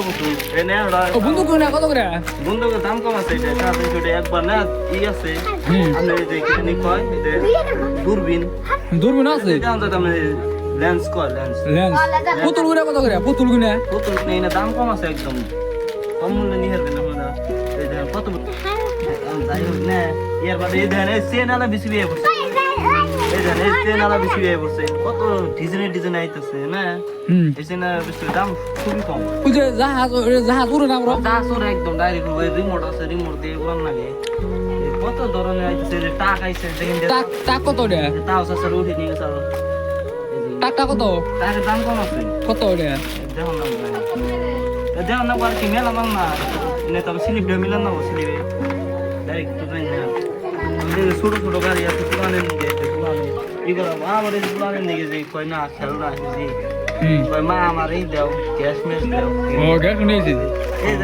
এটা পুতুল এনে ওরা ও বন্ধু কোন কত করে বন্দুকের দাম কম আছে এটা এটা একবার না আছে আপনি যে কিনে কয় এটা দূরবীন আছে এটা আমাদের দাম লেন্স কয় লেন্স লেন্স পুতুল গুনা কত করে পুতুল গুনা পুতুল কিনে দাম কম আছে একদম কম মূল্যে নিয়ে হেরবেন আপনারা এই দেখেন কত যাই হোক না এর বাদে এই দেখেন এই চেন আলা বেশি বিয়ে করছে এই দেখেন এই চেন আলা বেশি বিয়ে করছে কত ডিজাইন আইতেছে না এই চেন বেশি দাম খুবই কম ওই যে জাহাজ উড়ে না আমরা দাস ওর একদম ডাইরেক্ট ওই রিমোট আছে রিমোট দিয়ে উড়ান লাগে কত ধরনের আইতেছে যে টাক আইছে দেখেন টাক কত রে তাও স্যার উঠে নিয়ে গেছে টাকটা কত টাকের দাম কম আছে কত রে দেখুন না আর কি মেলা দাম না এনে তবে স্লিপ দিয়ে মিলান না স্লিপে ডাইরেক্ট তো যাই না ছোট ছোট গাড়ি আছে পুরানের দিকে পুরানে এগুলো আমার এই পুরানের দিকে যে কয় না খেল না কয় মা আমার এই দাও গ্যাস মেস দাও ও গ্যাস নিয়েছি